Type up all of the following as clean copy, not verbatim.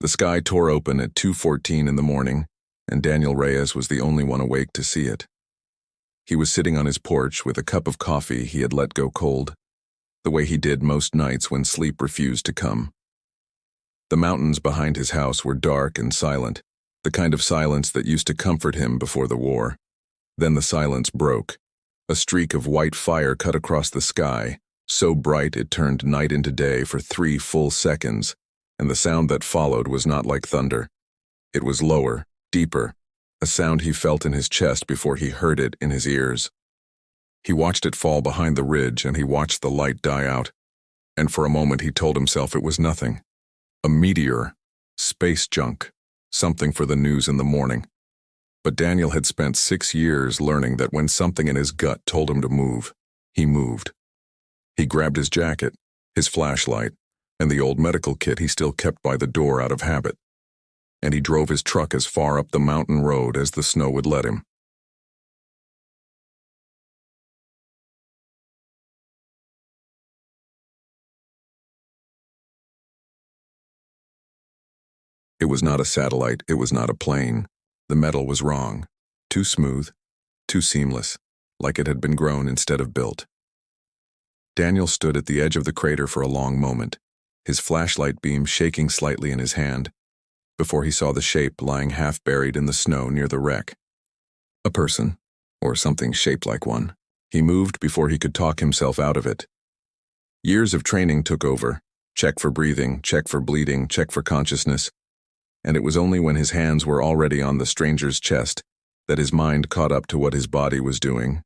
The sky tore open at 2:14 in the morning, and Daniel Reyes was the only one awake to see it. He was sitting on his porch with a cup of coffee he had let go cold, the way he did most nights when sleep refused to come. The mountains behind his house were dark and silent, the kind of silence that used to comfort him before the war. Then the silence broke. A streak of white fire cut across the sky, so bright it turned night into day for 3 full seconds, and the sound that followed was not like thunder. It was lower, deeper, a sound he felt in his chest before he heard it in his ears. He watched it fall behind the ridge, and he watched the light die out, and for a moment he told himself it was nothing. A meteor, space junk, something for the news in the morning. But Daniel had spent 6 years learning that when something in his gut told him to move, he moved. He grabbed his jacket, his flashlight, and the old medical kit he still kept by the door out of habit, and he drove his truck as far up the mountain road as the snow would let him. It was not a satellite, it was not a plane. The metal was wrong, too smooth, too seamless, like it had been grown instead of built. Daniel stood at the edge of the crater for a long moment, his flashlight beam shaking slightly in his hand, before he saw the shape lying half buried in the snow near the wreck. A person, or something shaped like one. He moved before he could talk himself out of it. Years of training took over. Check for breathing, check for bleeding, check for consciousness. And it was only when his hands were already on the stranger's chest that his mind caught up to what his body was doing.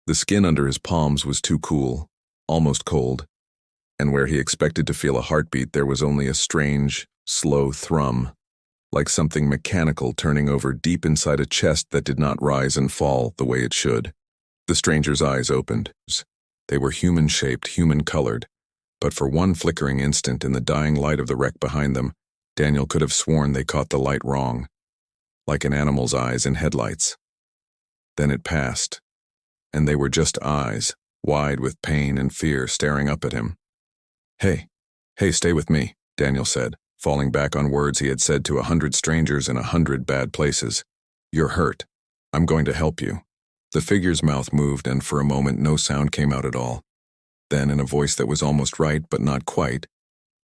The skin under his palms was too cool, almost cold, and where he expected to feel a heartbeat there was only a strange, slow thrum, like something mechanical turning over deep inside a chest that did not rise and fall the way it should. The stranger's eyes opened. They were human-shaped, human-colored, but for one flickering instant in the dying light of the wreck behind them, Daniel could have sworn they caught the light wrong, like an animal's eyes in headlights. Then it passed, and they were just eyes, wide with pain and fear, staring up at him. Hey, stay with me," Daniel said, falling back on words he had said to 100 strangers in 100 bad places. "You're hurt. I'm going to help you." The figure's mouth moved, and for a moment no sound came out at all. Then, in a voice that was almost right but not quite,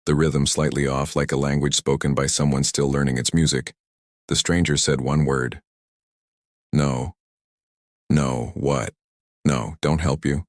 the rhythm slightly off like a language spoken by someone still learning its music, the stranger said one word. "No. No, what? No, don't help you."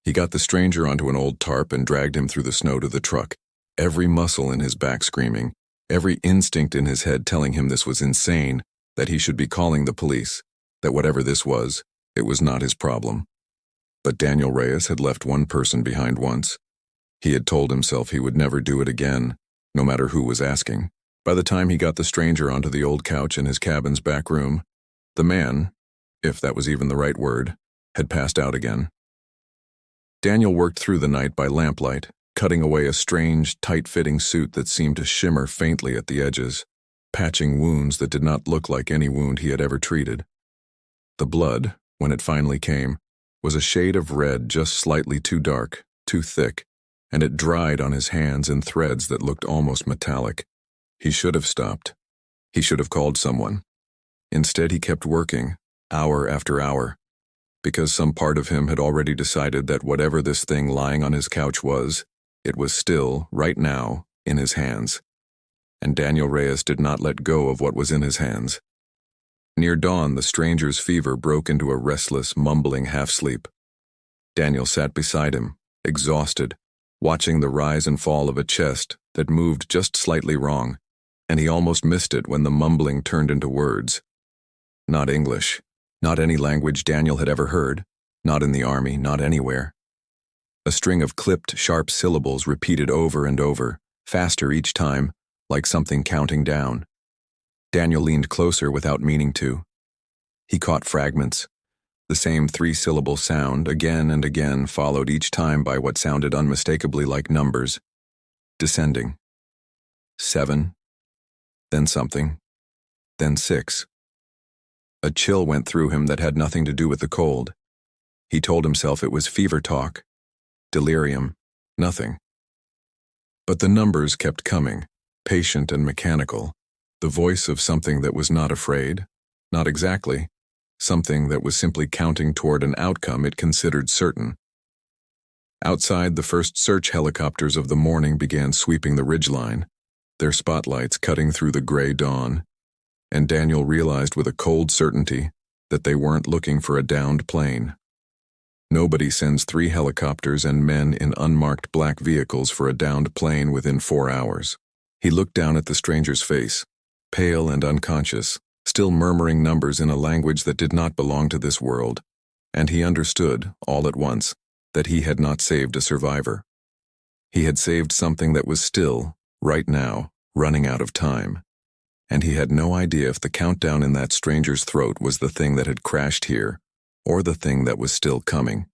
He got the stranger onto an old tarp and dragged him through the snow to the truck, every muscle in his back screaming, every instinct in his head telling him this was insane, that he should be calling the police, that whatever this was, it was not his problem. But Daniel Reyes had left one person behind once. He had told himself he would never do it again, no matter who was asking. By the time he got the stranger onto the old couch in his cabin's back room, the man, if that was even the right word, had passed out again. Daniel worked through the night by lamplight, cutting away a strange, tight-fitting suit that seemed to shimmer faintly at the edges, patching wounds that did not look like any wound he had ever treated. The blood, when it finally came, was a shade of red just slightly too dark, too thick, and it dried on his hands in threads that looked almost metallic. He should have stopped. He should have called someone. Instead, he kept working, hour after hour, because some part of him had already decided that whatever this thing lying on his couch was, it was still, right now, in his hands. And Daniel Reyes did not let go of what was in his hands. Near dawn, the stranger's fever broke into a restless, mumbling half-sleep. Daniel sat beside him, exhausted, watching the rise and fall of a chest that moved just slightly wrong, and he almost missed it when the mumbling turned into words. Not English, not any language Daniel had ever heard, not in the army, not anywhere. A string of clipped, sharp syllables repeated over and over, faster each time, like something counting down. Daniel leaned closer without meaning to. He caught fragments. The same 3-syllable sound, again and again, followed each time by what sounded unmistakably like numbers. Descending. 7. Then something. Then 6. A chill went through him that had nothing to do with the cold. He told himself it was fever talk, delirium, nothing. But the numbers kept coming, patient and mechanical, the voice of something that was not afraid, not exactly, something that was simply counting toward an outcome it considered certain. Outside, the first search helicopters of the morning began sweeping the ridgeline, their spotlights cutting through the gray dawn, and Daniel realized with a cold certainty that they weren't looking for a downed plane. Nobody sends 3 helicopters and men in unmarked black vehicles for a downed plane within 4 hours. He looked down at the stranger's face, pale and unconscious, still murmuring numbers in a language that did not belong to this world, and he understood, all at once, that he had not saved a survivor. He had saved something that was still, right now, running out of time. And he had no idea if the countdown in that stranger's throat was the thing that had crashed here, or the thing that was still coming.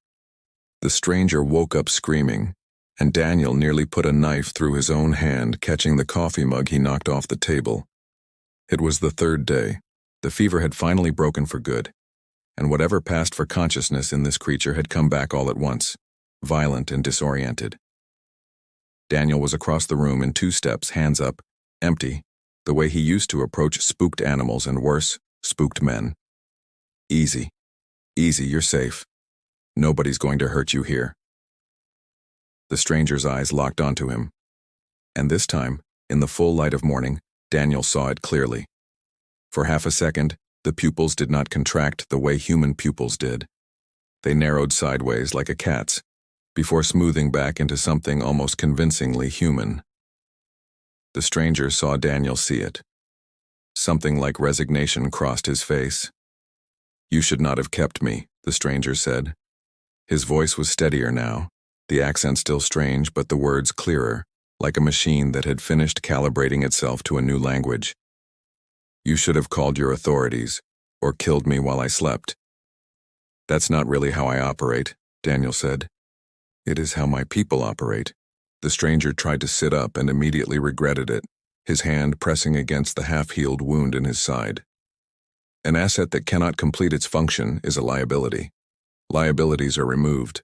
The stranger woke up screaming, and Daniel nearly put a knife through his own hand, catching the coffee mug he knocked off the table. It was the 3rd day. The fever had finally broken for good, and whatever passed for consciousness in this creature had come back all at once, violent and disoriented. Daniel was across the room in 2 steps, hands up, empty, the way he used to approach spooked animals and worse, spooked men. Easy. Easy, you're safe. Nobody's going to hurt you here. The stranger's eyes locked onto him. And this time, in the full light of morning, Daniel saw it clearly. For half a second, the pupils did not contract the way human pupils did. They narrowed sideways like a cat's, before smoothing back into something almost convincingly human. The stranger saw Daniel see it. Something like resignation crossed his face. "You should not have kept me," the stranger said. His voice was steadier now, the accent still strange but the words clearer, like a machine that had finished calibrating itself to a new language. "You should have called your authorities, or killed me while I slept." "That's not really how I operate," Daniel said. "It is how my people operate." The stranger tried to sit up and immediately regretted it, his hand pressing against the half-healed wound in his side. An asset that cannot complete its function is a liability. Liabilities are removed.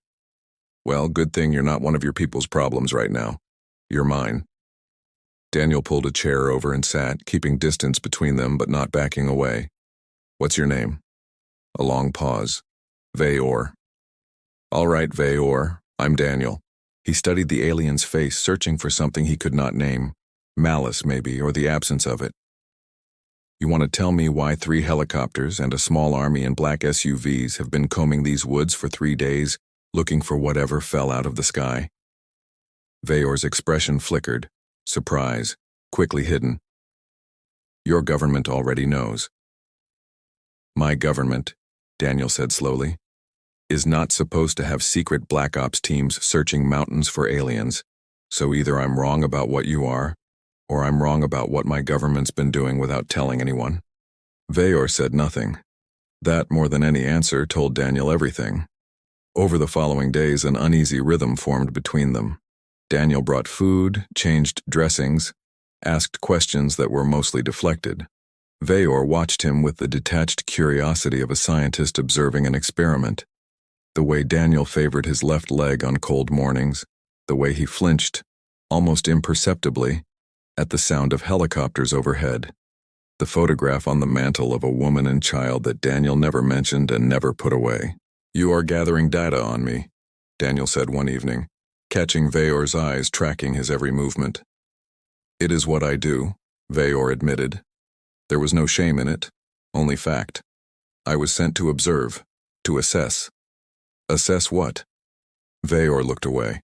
Well, good thing you're not one of your people's problems right now. You're mine. Daniel pulled a chair over and sat, keeping distance between them but not backing away. "What's your name?" A long pause. "Veyor." "All right, Veyor, I'm Daniel." He studied the alien's face, searching for something he could not name. Malice, maybe, or the absence of it. "You want to tell me why 3 helicopters and a small army in black SUVs have been combing these woods for 3 days, looking for whatever fell out of the sky?" Veyor's expression flickered, surprise, quickly hidden. "Your government already knows." "My government," Daniel said slowly, "is not supposed to have secret black ops teams searching mountains for aliens, so either I'm wrong about what you are, or I'm wrong about what my government's been doing without telling anyone." Veyor said nothing. That, more than any answer, told Daniel everything. Over the following days, an uneasy rhythm formed between them. Daniel brought food, changed dressings, asked questions that were mostly deflected. Veyor watched him with the detached curiosity of a scientist observing an experiment. The way Daniel favored his left leg on cold mornings, the way he flinched, almost imperceptibly, at the sound of helicopters overhead. The photograph on the mantel of a woman and child that Daniel never mentioned and never put away. "You are gathering data on me," Daniel said one evening, catching Veyor's eyes tracking his every movement. "It is what I do," Veyor admitted. There was no shame in it, only fact. "I was sent to observe, to assess." "Assess what?" Veyor looked away.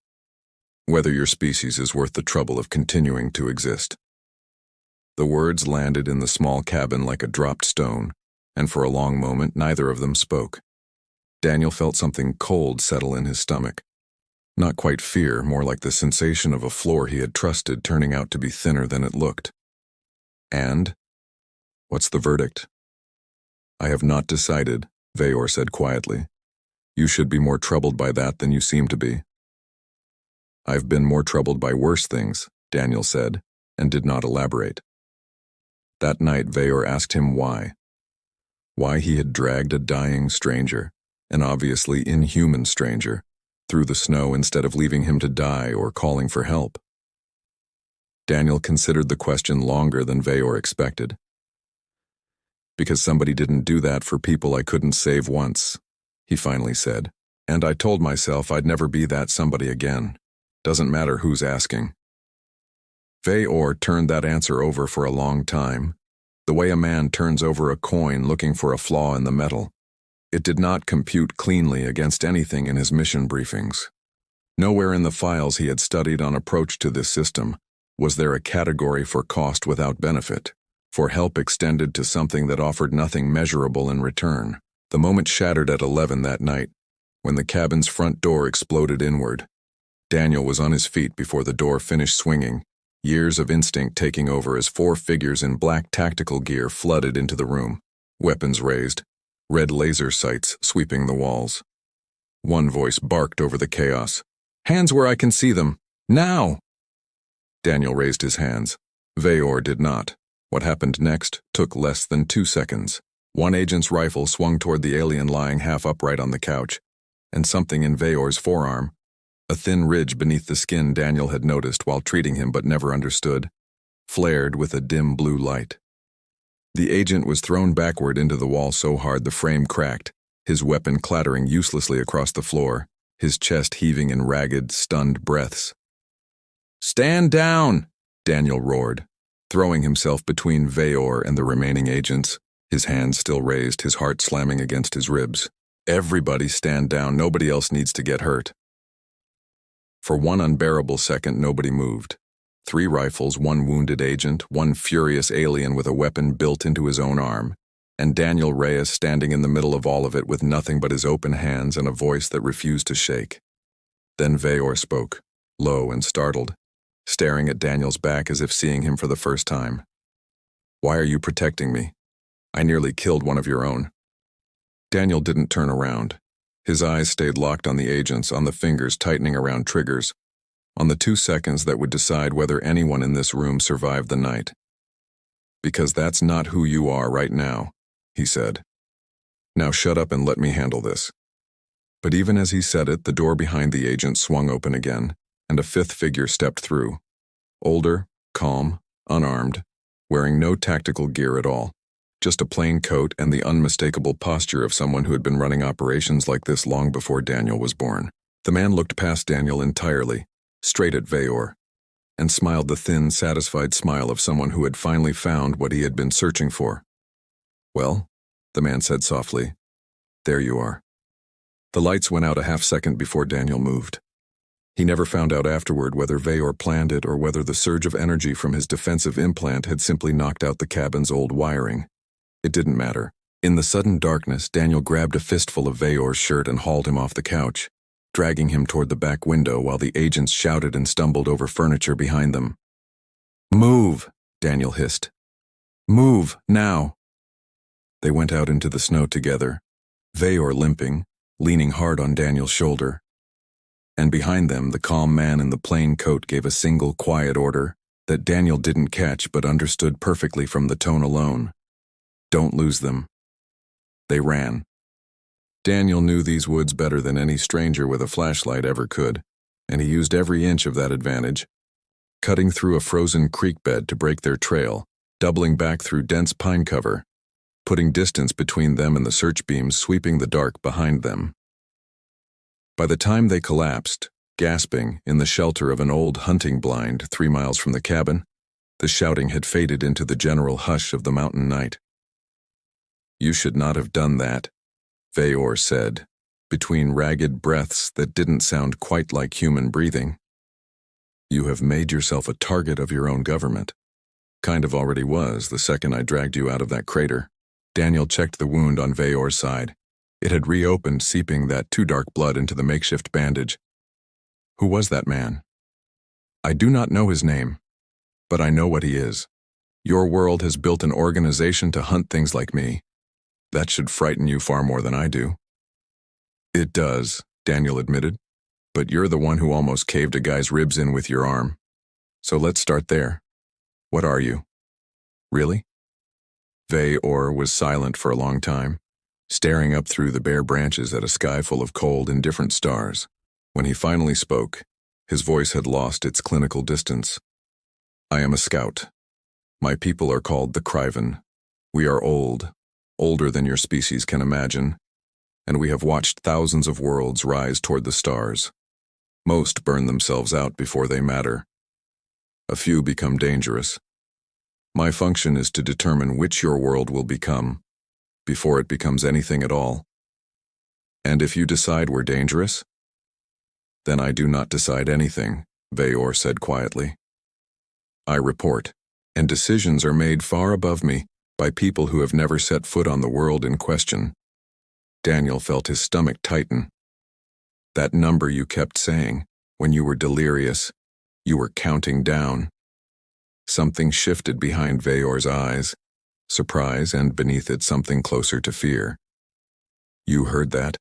"Whether your species is worth the trouble of continuing to exist." The words landed in the small cabin like a dropped stone, and for a long moment neither of them spoke. Daniel felt something cold settle in his stomach. Not quite fear, more like the sensation of a floor he had trusted turning out to be thinner than it looked. "And? What's the verdict?" "I have not decided," Veyor said quietly. "You should be more troubled by that than you seem to be." "I've been more troubled by worse things," Daniel said, and did not elaborate. That night, Veyor asked him why. Why he had dragged a dying stranger, an obviously inhuman stranger, through the snow instead of leaving him to die or calling for help. Daniel considered the question longer than Veyor expected. Because somebody didn't do that for people I couldn't save once, he finally said, and I told myself I'd never be that somebody again. Doesn't matter who's asking. Veyor turned that answer over for a long time, the way a man turns over a coin looking for a flaw in the metal. It did not compute cleanly against anything in his mission briefings. Nowhere in the files he had studied on approach to this system was there a category for cost without benefit, for help extended to something that offered nothing measurable in return. The moment shattered at 11 that night, when the cabin's front door exploded inward. Daniel was on his feet before the door finished swinging, years of instinct taking over as 4 figures in black tactical gear flooded into the room, weapons raised, red laser sights sweeping the walls. One voice barked over the chaos. "Hands where I can see them! Now!" Daniel raised his hands. Veyor did not. What happened next took less than 2 seconds. One agent's rifle swung toward the alien lying half upright on the couch, and something in Veyor's forearm, a thin ridge beneath the skin Daniel had noticed while treating him but never understood, flared with a dim blue light. The agent was thrown backward into the wall so hard the frame cracked, his weapon clattering uselessly across the floor, his chest heaving in ragged, stunned breaths. "Stand down!" Daniel roared, throwing himself between Veyor and the remaining agents, his hands still raised, his heart slamming against his ribs. "Everybody stand down, nobody else needs to get hurt." For one unbearable second, nobody moved. 3 rifles, 1 wounded agent, 1 furious alien with a weapon built into his own arm, and Daniel Reyes standing in the middle of all of it with nothing but his open hands and a voice that refused to shake. Then Veyor spoke, low and startled, staring at Daniel's back as if seeing him for the first time. "Why are you protecting me? I nearly killed one of your own." Daniel didn't turn around. His eyes stayed locked on the agents, on the fingers tightening around triggers, on the 2 seconds that would decide whether anyone in this room survived the night. "Because that's not who you are right now," he said. "Now shut up and let me handle this." But even as he said it, the door behind the agent swung open again, and a 5th figure stepped through. Older, calm, unarmed, wearing no tactical gear at all. Just a plain coat and the unmistakable posture of someone who had been running operations like this long before Daniel was born. The man looked past Daniel entirely, straight at Veyor, and smiled the thin, satisfied smile of someone who had finally found what he had been searching for. "Well," the man said softly, "there you are." The lights went out a half-second before Daniel moved. He never found out afterward whether Veyor planned it or whether the surge of energy from his defensive implant had simply knocked out the cabin's old wiring. It didn't matter. In the sudden darkness, Daniel grabbed a fistful of Veyor's shirt and hauled him off the couch, dragging him toward the back window while the agents shouted and stumbled over furniture behind them. "Move!" Daniel hissed. "Move, now!" They went out into the snow together, Veyor limping, leaning hard on Daniel's shoulder. And behind them, the calm man in the plain coat gave a single quiet order that Daniel didn't catch but understood perfectly from the tone alone. "Don't lose them." They ran. Daniel knew these woods better than any stranger with a flashlight ever could, and he used every inch of that advantage, cutting through a frozen creek bed to break their trail, doubling back through dense pine cover, putting distance between them and the search beams sweeping the dark behind them. By the time they collapsed, gasping, in the shelter of an old hunting blind 3 miles from the cabin, the shouting had faded into the general hush of the mountain night. "You should not have done that," Veyor said, between ragged breaths that didn't sound quite like human breathing. "You have made yourself a target of your own government. Kind of already was the second I dragged you out of that crater." Daniel checked the wound on Veyor's side. It had reopened, seeping that too dark blood into the makeshift bandage. "Who was that man?" "I do not know his name, but I know what he is. Your world has built an organization to hunt things like me. That should frighten you far more than I do." "It does," Daniel admitted, "but you're the one who almost caved a guy's ribs in with your arm. So let's start there. What are you?" "Really?" Veyor was silent for a long time, staring up through the bare branches at a sky full of cold, indifferent stars. When he finally spoke, his voice had lost its clinical distance. I am a scout. My people are called the Kriven. We are old, older than your species can imagine, and we have watched thousands of worlds rise toward the stars. Most burn themselves out before they matter. A few become dangerous. My function is to determine which your world will become, before it becomes anything at all. And if you decide we're dangerous, then I do not decide anything, Veyor said quietly. I report, and decisions are made far above me by people who have never set foot on the world in question. Daniel felt his stomach tighten. That number you kept saying, when you were delirious, you were counting down. Something shifted behind Veyor's eyes, surprise, and beneath it something closer to fear. You heard that?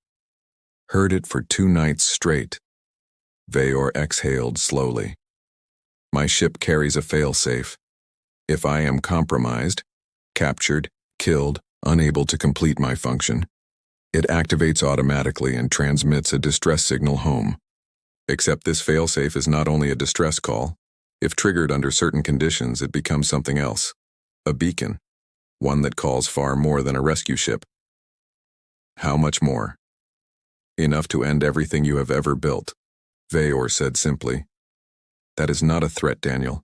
Heard it for 2 nights straight. Veyor exhaled slowly. My ship carries a failsafe. If I am compromised, captured, killed, unable to complete my function, it activates automatically and transmits a distress signal home. Except this failsafe is not only a distress call. If triggered under certain conditions, it becomes something else. A beacon. One that calls far more than a rescue ship. How much more? Enough to end everything you have ever built, Veyor said simply. That is not a threat, Daniel.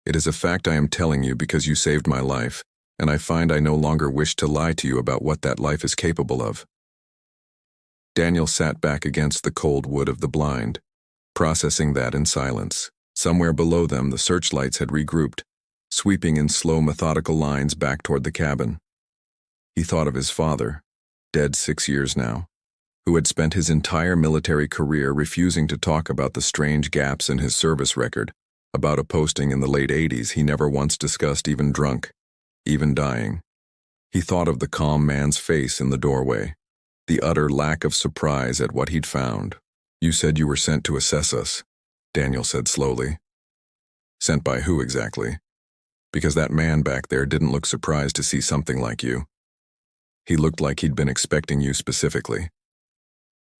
It is a fact I am telling you because you saved my life, and I find I no longer wish to lie to you about what that life is capable of. Daniel sat back against the cold wood of the blind, processing that in silence. Somewhere below them, the searchlights had regrouped, sweeping in slow, methodical lines back toward the cabin. He thought of his father, dead 6 years now, who had spent his entire military career refusing to talk about the strange gaps in his service record, about a posting in the late 80s he never once discussed, even drunk, even dying. He thought of the calm man's face in the doorway, the utter lack of surprise at what he'd found. You said you were sent to assess us, Daniel said slowly. Sent by who exactly? Because that man back there didn't look surprised to see something like you. He looked like he'd been expecting you specifically.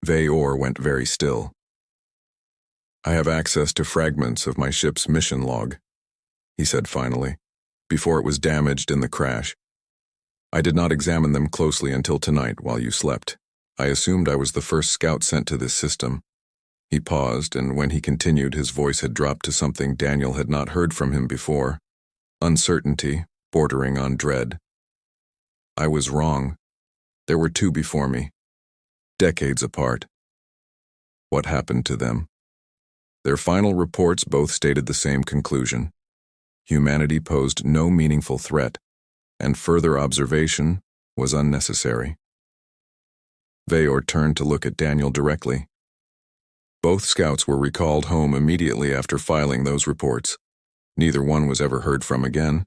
Veyor went very still. I have access to fragments of my ship's mission log, he said finally, before it was damaged in the crash. I did not examine them closely until tonight while you slept. I assumed I was the first scout sent to this system. He paused, and when he continued, his voice had dropped to something Daniel had not heard from him before. Uncertainty, bordering on dread. I was wrong. There were 2 before me. Decades apart. What happened to them? Their final reports both stated the same conclusion. Humanity posed no meaningful threat, and further observation was unnecessary. Veyor turned to look at Daniel directly. Both scouts were recalled home immediately after filing those reports. Neither one was ever heard from again.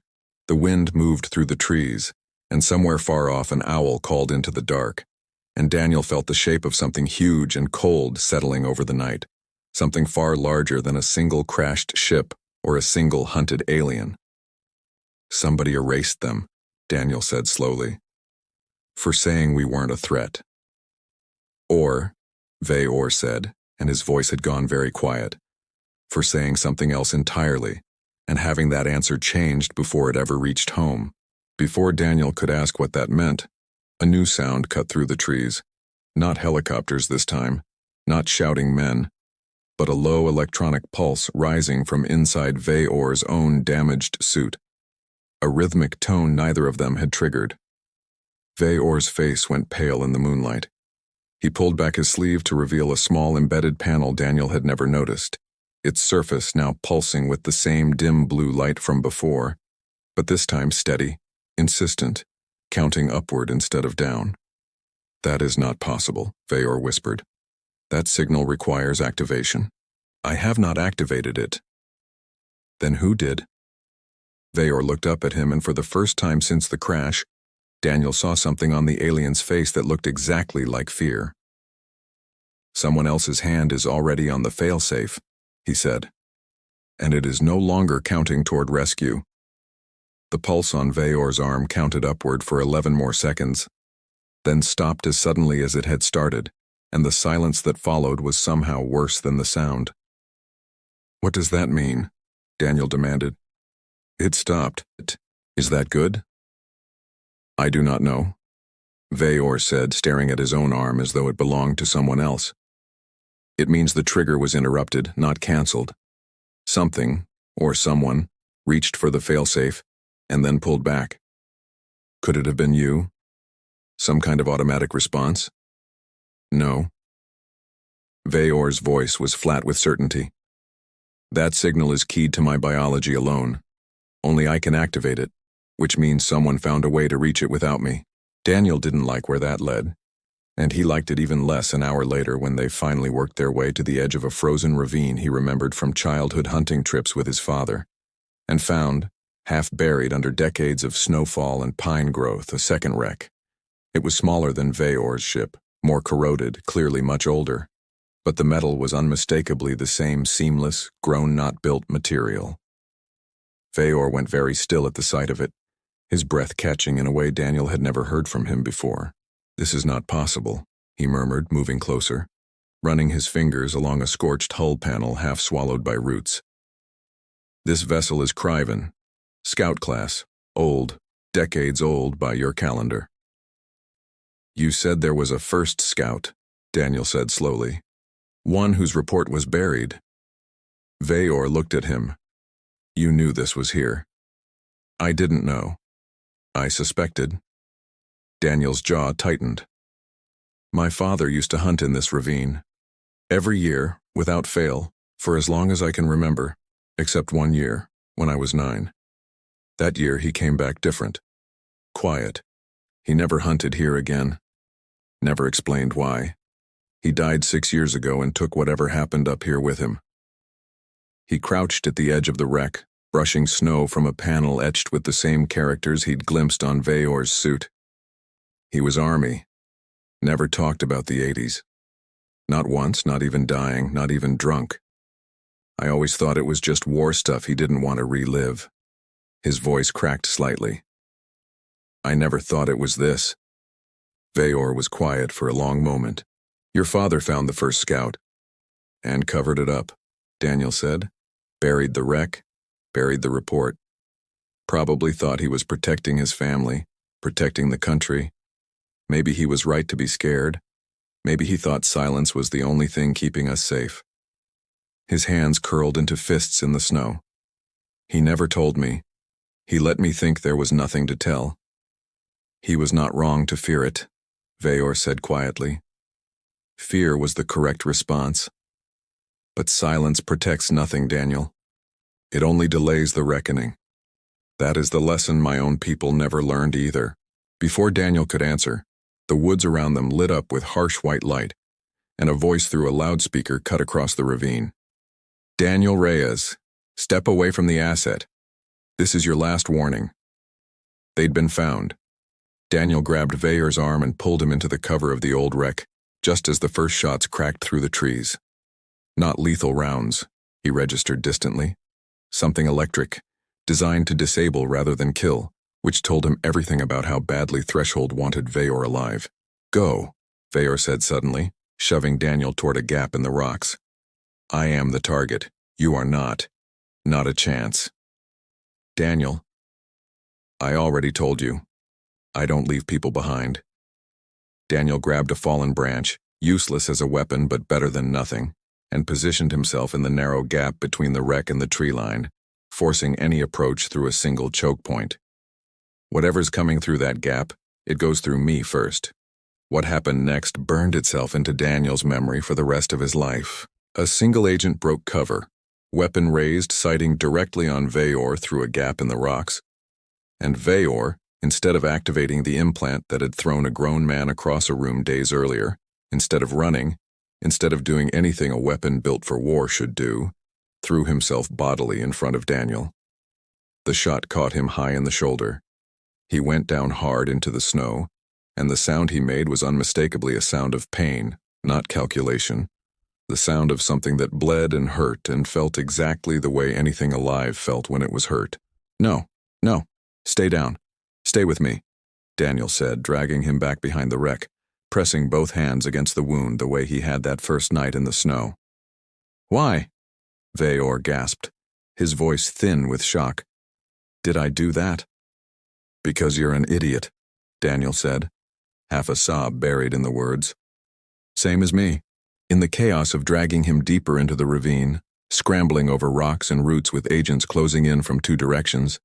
The wind moved through the trees, and somewhere far off an owl called into the dark, and Daniel felt the shape of something huge and cold settling over the night, something far larger than a single crashed ship or a single hunted alien. Somebody erased them, Daniel said slowly, for saying we weren't a threat. Or, Veyor said, and his voice had gone very quiet, for saying something else entirely, and having that answer changed before it ever reached home. Before Daniel could ask what that meant, a new sound cut through the trees. Not helicopters this time, not shouting men, but a low electronic pulse rising from inside Veyor's own damaged suit. A rhythmic tone neither of them had triggered. Veyor's face went pale in the moonlight. He pulled back his sleeve to reveal a small embedded panel Daniel had never noticed, its surface now pulsing with the same dim blue light from before, but this time steady, insistent, counting upward instead of down. That is not possible, Veyor whispered. That signal requires activation. I have not activated it. Then who did? Veyor looked up at him, and for the first time since the crash, Daniel saw something on the alien's face that looked exactly like fear. Someone else's hand is already on the failsafe, he said, and it is no longer counting toward rescue. The pulse on Vayor's arm counted upward for 11 more seconds, then stopped as suddenly as it had started, and the silence that followed was somehow worse than the sound. "What does that mean?" Daniel demanded. "It stopped. Is that good?" "I do not know," Vayor said, staring at his own arm as though it belonged to someone else. "It means the trigger was interrupted, not cancelled. Something, or someone, reached for the failsafe, and then pulled back. Could it have been you? Some kind of automatic response?" "No." Vayor's voice was flat with certainty. "That signal is keyed to my biology alone. Only I can activate it, which means someone found a way to reach it without me." Daniel didn't like where that led, and he liked it even less an hour later when they finally worked their way to the edge of a frozen ravine he remembered from childhood hunting trips with his father, and found, half buried under decades of snowfall and pine growth, a second wreck. It was smaller than Vayor's ship, more corroded, clearly much older, but the metal was unmistakably the same seamless, grown-not-built material. Vayor went very still at the sight of it, his breath catching in a way Daniel had never heard from him before. "This is not possible," he murmured, moving closer, running his fingers along a scorched hull panel half swallowed by roots. "This vessel is Criven, Scout class, old, decades old by your calendar." "You said there was a first scout," Daniel said slowly. "One whose report was buried." Vayor looked at him. "You knew this was here." "I didn't know. I suspected." Daniel's jaw tightened. "My father used to hunt in this ravine. Every year, without fail, for as long as I can remember, except one year, when I was 9. That year he came back different. Quiet. He never hunted here again. Never explained why. He died 6 years ago and took whatever happened up here with him." He crouched at the edge of the wreck, brushing snow from a panel etched with the same characters he'd glimpsed on Vayor's suit. He was Army. Never talked about the 80s. Not once, not even dying, not even drunk. I always thought it was just war stuff he didn't want to relive. His voice cracked slightly. "I never thought it was this." Vayor was quiet for a long moment. "Your father found the first scout." "And covered it up," Daniel said. "Buried the wreck, buried the report. Probably thought he was protecting his family, protecting the country. Maybe he was right to be scared. Maybe he thought silence was the only thing keeping us safe." His hands curled into fists in the snow. "He never told me. He let me think there was nothing to tell." "He was not wrong to fear it," Vayor said quietly. "Fear was the correct response. But silence protects nothing, Daniel. It only delays the reckoning. That is the lesson my own people never learned either." Before Daniel could answer, the woods around them lit up with harsh white light, and a voice through a loudspeaker cut across the ravine. "Daniel Reyes, step away from the asset. This is your last warning." They'd been found. Daniel grabbed Vayor's arm and pulled him into the cover of the old wreck, just as the first shots cracked through the trees. "Not lethal rounds," he registered distantly. "Something electric, designed to disable rather than kill," which told him everything about how badly Threshold wanted Vayor alive. "Go," Vayor said suddenly, shoving Daniel toward a gap in the rocks. "I am the target. You are not. Not a chance." "Daniel, I already told you. I don't leave people behind." Daniel grabbed a fallen branch, useless as a weapon but better than nothing, and positioned himself in the narrow gap between the wreck and the tree line, forcing any approach through a single choke point. "Whatever's coming through that gap, it goes through me first." What happened next burned itself into Daniel's memory for the rest of his life. A single agent broke cover, weapon raised, sighting directly on Vayor through a gap in the rocks. And Vayor, instead of activating the implant that had thrown a grown man across a room days earlier, instead of running, instead of doing anything a weapon built for war should do, threw himself bodily in front of Daniel. The shot caught him high in the shoulder. He went down hard into the snow, and the sound he made was unmistakably a sound of pain, not calculation. The sound of something that bled and hurt and felt exactly the way anything alive felt when it was hurt. "No, no," Stay down. Stay with me, Daniel said, dragging him back behind the wreck, pressing both hands against the wound the way he had that first night in the snow. Why? Veyor gasped, his voice thin with shock. Did I do that? Because you're an idiot, Daniel said, half a sob buried in the words. Same as me. In the chaos of dragging him deeper into the ravine, scrambling over rocks and roots with agents closing in from two directions,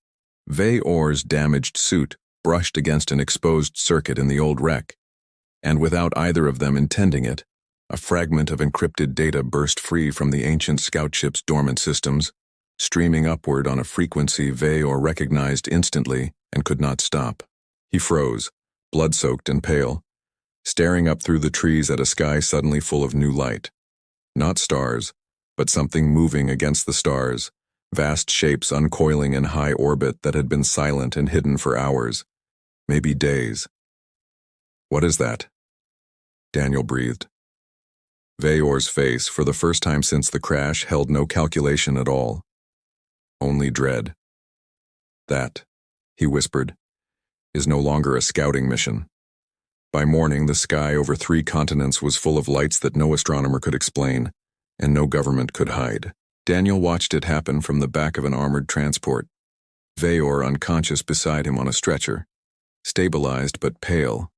Veyor's damaged suit brushed against an exposed circuit in the old wreck, and without either of them intending it, a fragment of encrypted data burst free from the ancient scout ship's dormant systems, streaming upward on a frequency Veyor recognized instantly and could not stop. He froze, blood-soaked and pale, staring up through the trees at a sky suddenly full of new light. Not stars, but something moving against the stars, vast shapes uncoiling in high orbit that had been silent and hidden for hours, maybe days. What is that? Daniel breathed. Veyor's face, for the first time since the crash, held no calculation at all. Only dread. That, he whispered, is no longer a scouting mission. By morning, the sky over 3 continents was full of lights that no astronomer could explain, and no government could hide. Daniel watched it happen from the back of an armored transport, Veyor unconscious beside him on a stretcher, stabilized but pale,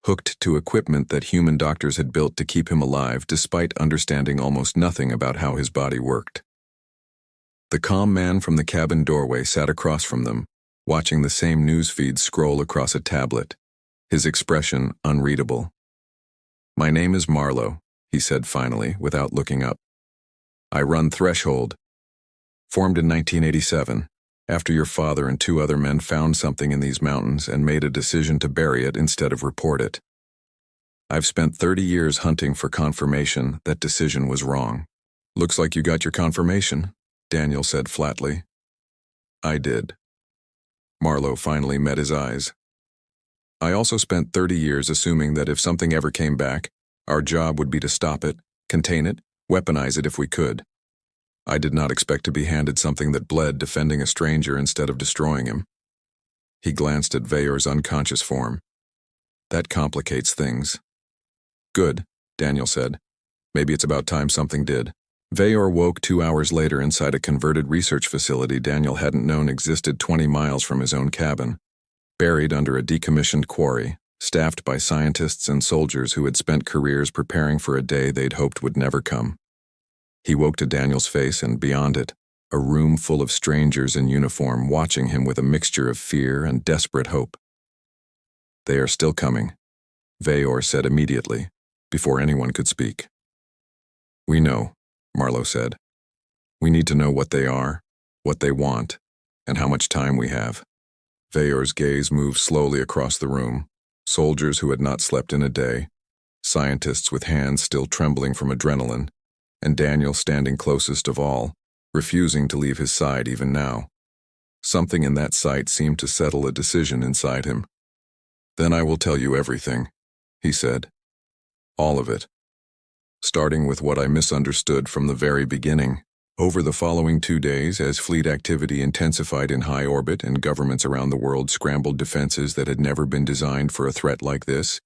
hooked to equipment that human doctors had built to keep him alive despite understanding almost nothing about how his body worked. The calm man from the cabin doorway sat across from them, watching the same news feed scroll across a tablet, his expression unreadable. My name is Marlowe, he said finally, without looking up. I run Threshold. Formed in 1987, after your father and 2 other men found something in these mountains and made a decision to bury it instead of report it. I've spent 30 years hunting for confirmation that decision was wrong. Looks like you got your confirmation, Daniel said flatly. I did. Marlowe finally met his eyes. I also spent 30 years assuming that if something ever came back, our job would be to stop it, contain it, weaponize it if we could. I did not expect to be handed something that bled defending a stranger instead of destroying him. He glanced at Veyor's unconscious form. That complicates things. Good, Daniel said. Maybe it's about time something did. Veyor woke 2 hours later inside a converted research facility Daniel hadn't known existed 20 miles from his own cabin, buried under a decommissioned quarry, staffed by scientists and soldiers who had spent careers preparing for a day they'd hoped would never come. He woke to Daniel's face and, beyond it, a room full of strangers in uniform watching him with a mixture of fear and desperate hope. They are still coming, Veyor said immediately, before anyone could speak. We know, Marlowe said. We need to know what they are, what they want, and how much time we have. Veyor's gaze moved slowly across the room, soldiers who had not slept in a day, scientists with hands still trembling from adrenaline, and Daniel standing closest of all, refusing to leave his side even now. Something in that sight seemed to settle a decision inside him. Then I will tell you everything, he said. All of it. Starting with what I misunderstood from the very beginning. Over the following 2 days, as fleet activity intensified in high orbit and governments around the world scrambled defenses that had never been designed for a threat like this,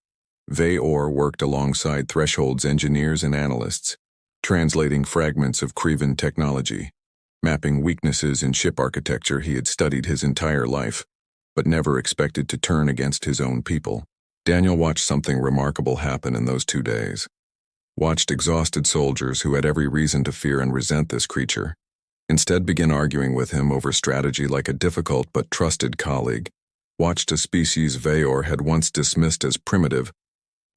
Veyor worked alongside Threshold's engineers and analysts, translating fragments of Crevan technology, mapping weaknesses in ship architecture he had studied his entire life, but never expected to turn against his own people. Daniel watched something remarkable happen in those 2 days. Watched exhausted soldiers who had every reason to fear and resent this creature, instead begin arguing with him over strategy like a difficult but trusted colleague. Watched a species Veyor had once dismissed as primitive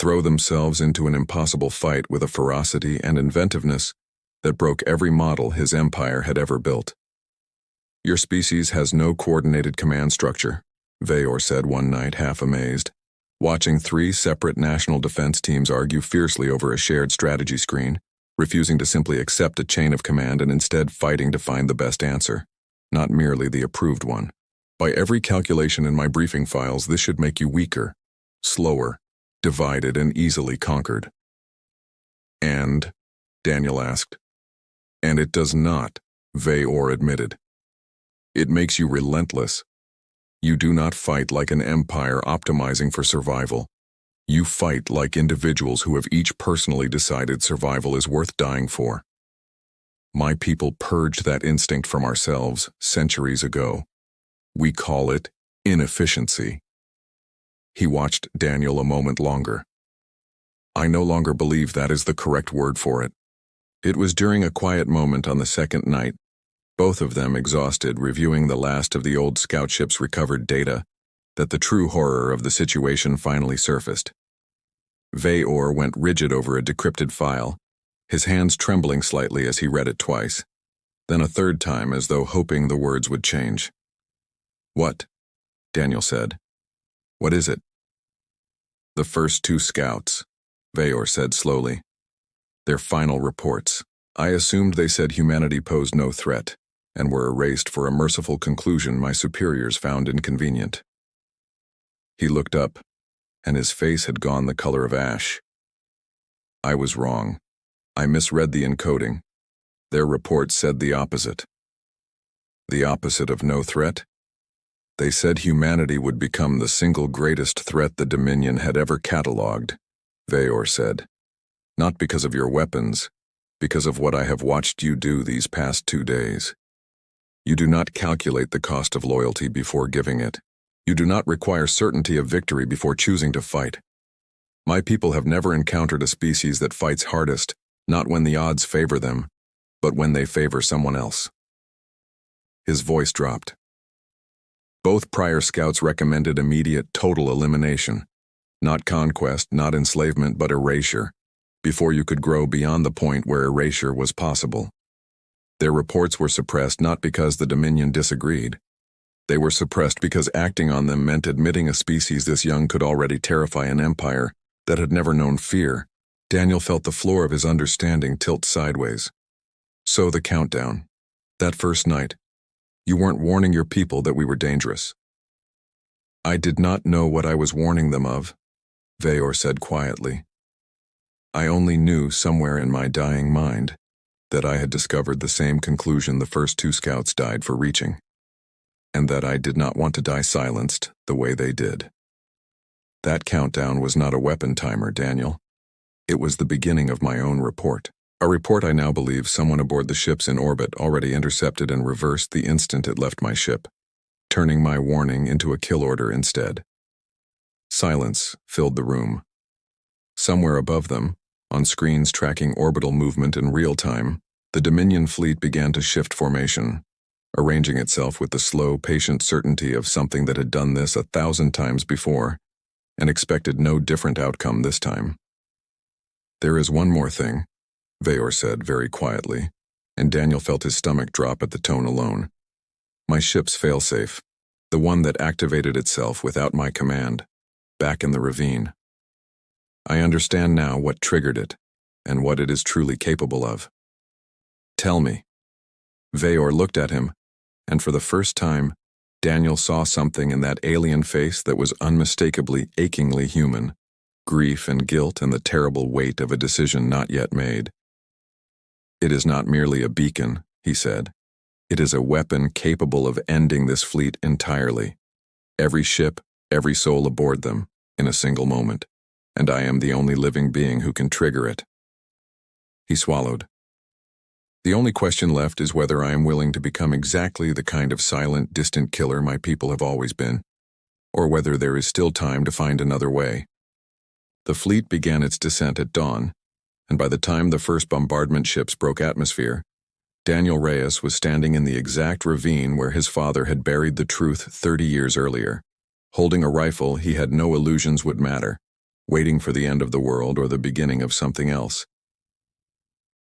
throw themselves into an impossible fight with a ferocity and inventiveness that broke every model his empire had ever built. Your species has no coordinated command structure, Veyor said one night, half amazed, watching 3 separate national defense teams argue fiercely over a shared strategy screen, refusing to simply accept a chain of command and instead fighting to find the best answer, not merely the approved one. By every calculation in my briefing files, this should make you weaker, slower, divided and easily conquered. And, Daniel asked. And it does not, Veyor admitted. It makes you relentless. You do not fight like an empire optimizing for survival. You fight like individuals who have each personally decided survival is worth dying for. My people purged that instinct from ourselves centuries ago. We call it inefficiency. He watched Daniel a moment longer. I no longer believe that is the correct word for it. It was during a quiet moment on the second night, both of them exhausted reviewing the last of the old scout ship's recovered data, that the true horror of the situation finally surfaced. Veyor went rigid over a decrypted file, his hands trembling slightly as he read it twice, then a third time as though hoping the words would change. What? Daniel said. What is it? The first two scouts, Veyor said slowly. Their final reports. I assumed they said humanity posed no threat, and were erased for a merciful conclusion my superiors found inconvenient. He looked up, and his face had gone the color of ash. I was wrong. I misread the encoding. Their report said the opposite. The opposite of no threat? They said humanity would become the single greatest threat the Dominion had ever catalogued, Veyor said. Not because of your weapons, because of what I have watched you do these past 2 days. You do not calculate the cost of loyalty before giving it. You do not require certainty of victory before choosing to fight. My people have never encountered a species that fights hardest, not when the odds favor them, but when they favor someone else. His voice dropped. Both prior scouts recommended immediate, total elimination. Not conquest, not enslavement, but erasure, before you could grow beyond the point where erasure was possible. Their reports were suppressed not because the Dominion disagreed. They were suppressed because acting on them meant admitting a species this young could already terrify an empire that had never known fear. Daniel felt the floor of his understanding tilt sideways. So the countdown. That first night. You weren't warning your people that we were dangerous. I did not know what I was warning them of, Veyor said quietly. I only knew somewhere in my dying mind that I had discovered the same conclusion the first two scouts died for reaching, and that I did not want to die silenced the way they did. That countdown was not a weapon timer, Daniel. It was the beginning of my own report. A report I now believe someone aboard the ships in orbit already intercepted and reversed the instant it left my ship, turning my warning into a kill order instead. Silence filled the room. Somewhere above them, on screens tracking orbital movement in real time, the Dominion fleet began to shift formation, arranging itself with the slow, patient certainty of something that had done this 1,000 times before, and expected no different outcome this time. There is one more thing, Veyor said very quietly, and Daniel felt his stomach drop at the tone alone. My ship's failsafe, the one that activated itself without my command, back in the ravine. I understand now what triggered it, and what it is truly capable of. Tell me. Veyor looked at him, and for the first time, Daniel saw something in that alien face that was unmistakably, achingly human, grief and guilt and the terrible weight of a decision not yet made. It is not merely a beacon, he said. It is a weapon capable of ending this fleet entirely. Every ship, every soul aboard them, in a single moment. And I am the only living being who can trigger it. He swallowed. The only question left is whether I am willing to become exactly the kind of silent, distant killer my people have always been, or whether there is still time to find another way. The fleet began its descent at dawn, and by the time the first bombardment ships broke atmosphere, Daniel Reyes was standing in the exact ravine where his father had buried the truth 30 years earlier, holding a rifle he had no illusions would matter, waiting for the end of the world or the beginning of something else.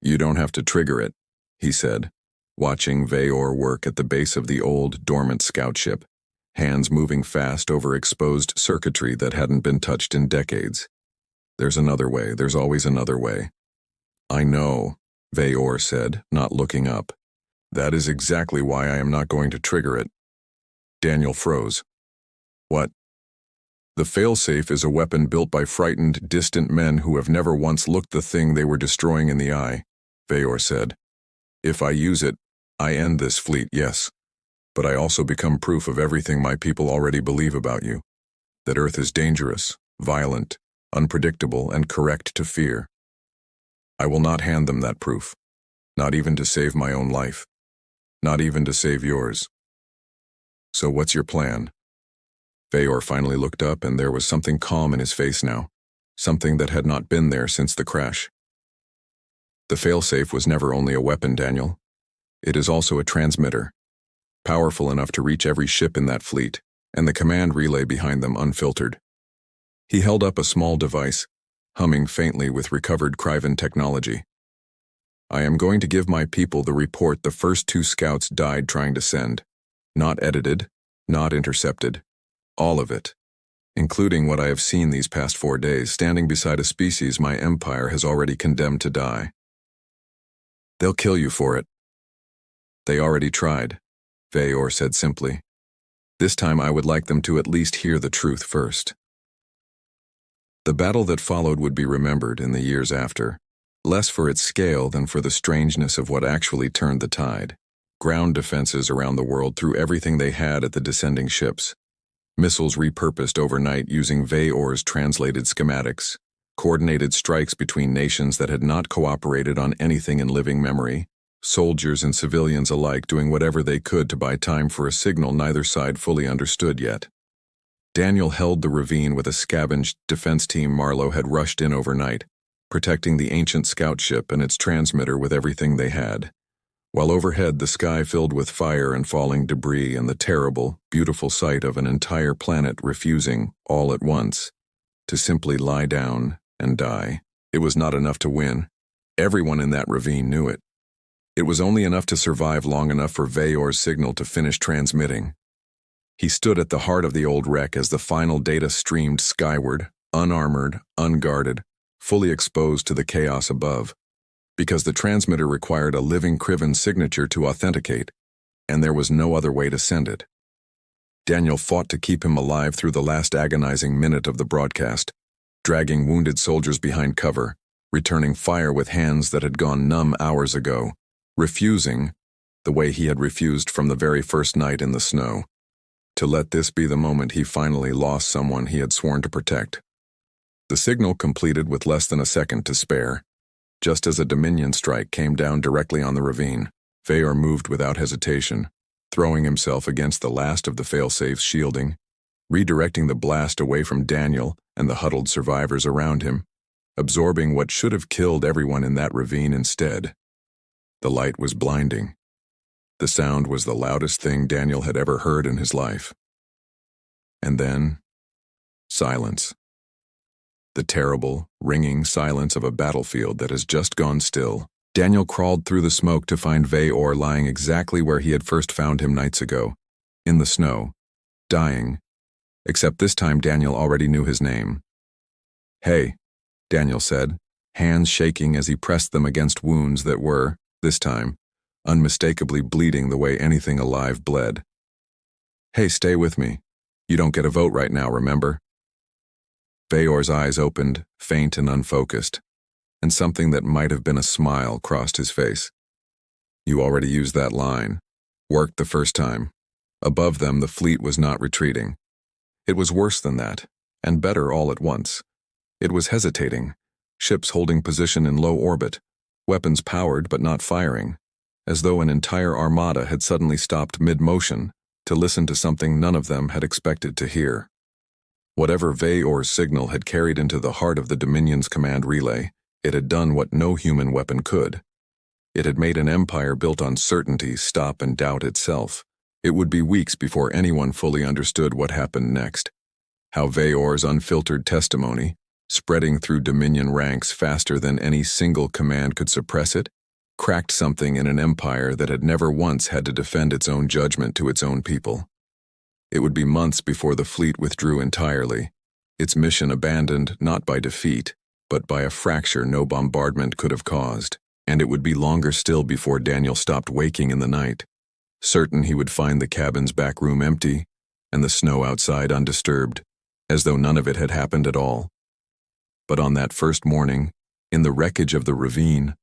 You don't have to trigger it, he said, watching Veyor work at the base of the old, dormant scout ship, hands moving fast over exposed circuitry that hadn't been touched in decades. There's another way, there's always another way. I know, Veyor said, not looking up. That is exactly why I am not going to trigger it. Daniel froze. What? The failsafe is a weapon built by frightened, distant men who have never once looked the thing they were destroying in the eye, Veyor said. If I use it, I end this fleet, yes. but I also become proof of everything my people already believe about you. That Earth is dangerous, violent, unpredictable, and correct to fear. I will not hand them that proof, not even to save my own life, not even to save yours. So what's your plan? Veyor finally looked up, and there was something calm in his face now, something that had not been there since the crash. The failsafe was never only a weapon, Daniel. It is also a transmitter, powerful enough to reach every ship in that fleet, and the command relay behind them unfiltered. He held up a small device, humming faintly with recovered Kryvan technology. I am going to give my people the report the first 2 scouts died trying to send. Not edited, not intercepted. All of it, including what I have seen these past 4 days, standing beside a species my empire has already condemned to die. They'll kill you for it. They already tried, Veyor said simply. This time I would like them to at least hear the truth first. The battle that followed would be remembered in the years after, less for its scale than for the strangeness of what actually turned the tide. Ground defenses around the world threw everything they had at the descending ships. Missiles repurposed overnight using Veyor's translated schematics. Coordinated strikes between nations that had not cooperated on anything in living memory. Soldiers and civilians alike doing whatever they could to buy time for a signal neither side fully understood yet. Daniel held the ravine with a scavenged defense team Marlowe had rushed in overnight, protecting the ancient scout ship and its transmitter with everything they had. While overhead the sky filled with fire and falling debris and the terrible, beautiful sight of an entire planet refusing, all at once, to simply lie down and die. It was not enough to win. Everyone in that ravine knew it. It was only enough to survive long enough for Veyor's signal to finish transmitting. He stood at the heart of the old wreck as the final data streamed skyward, unarmored, unguarded, fully exposed to the chaos above, because the transmitter required a living Kryvan signature to authenticate, and there was no other way to send it. Daniel fought to keep him alive through the last agonizing minute of the broadcast, dragging wounded soldiers behind cover, returning fire with hands that had gone numb hours ago, refusing, the way he had refused from the very first night in the snow, to let this be the moment he finally lost someone he had sworn to protect. The signal completed with less than a second to spare. Just as a Dominion strike came down directly on the ravine, Veyor moved without hesitation, throwing himself against the last of the failsafe's shielding, redirecting the blast away from Daniel and the huddled survivors around him, absorbing what should have killed everyone in that ravine instead. The light was blinding. The sound was the loudest thing Daniel had ever heard in his life. And then, silence. The terrible, ringing silence of a battlefield that has just gone still. Daniel crawled through the smoke to find Veyor lying exactly where he had first found him nights ago, in the snow, dying, except this time Daniel already knew his name. "Hey," Daniel said, hands shaking as he pressed them against wounds that were, this time, unmistakably bleeding the way anything alive bled. "Hey, stay with me. You don't get a vote right now, remember?" Veyor's eyes opened, faint and unfocused, and something that might have been a smile crossed his face. "You already used that line. Worked the first time." Above them, the fleet was not retreating. It was worse than that, and better all at once. It was hesitating, ships holding position in low orbit, weapons powered but not firing, as though an entire armada had suddenly stopped mid-motion to listen to something none of them had expected to hear. Whatever Veyor's signal had carried into the heart of the Dominion's command relay, it had done what no human weapon could. It had made an empire built on certainty stop and doubt itself. It would be weeks before anyone fully understood what happened next. How Veyor's unfiltered testimony, spreading through Dominion ranks faster than any single command could suppress it, cracked something in an empire that had never once had to defend its own judgment to its own people. It would be months before the fleet withdrew entirely, its mission abandoned not by defeat, but by a fracture no bombardment could have caused, and it would be longer still before Daniel stopped waking in the night, certain he would find the cabin's back room empty and the snow outside undisturbed, as though none of it had happened at all. But on that first morning, in the wreckage of the ravine,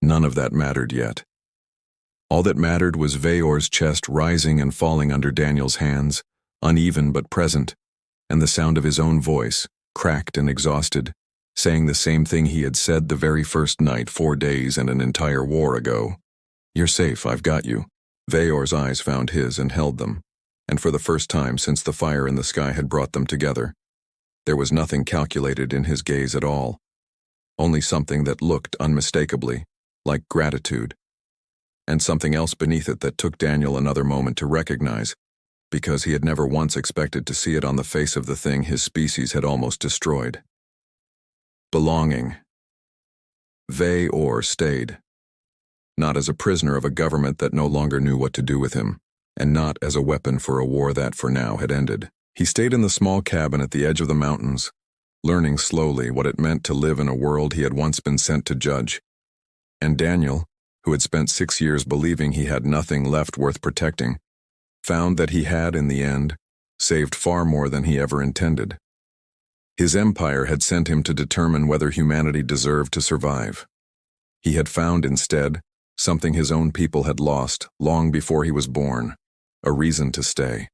none of that mattered yet. All that mattered was Vayor's chest rising and falling under Daniel's hands, uneven but present, and the sound of his own voice, cracked and exhausted, saying the same thing he had said the very first night 4 days and an entire war ago. "You're safe, I've got you." Vayor's eyes found his and held them, and for the first time since the fire in the sky had brought them together, there was nothing calculated in his gaze at all, only something that looked unmistakably like gratitude, and something else beneath it that took Daniel another moment to recognize, because he had never once expected to see it on the face of the thing his species had almost destroyed. Belonging. Vayor stayed, not as a prisoner of a government that no longer knew what to do with him, and not as a weapon for a war that for now had ended. He stayed in the small cabin at the edge of the mountains, learning slowly what it meant to live in a world he had once been sent to judge. And Daniel, who had spent 6 years believing he had nothing left worth protecting, found that he had, in the end, saved far more than he ever intended. His empire had sent him to determine whether humanity deserved to survive. He had found instead something his own people had lost long before he was born, a reason to stay.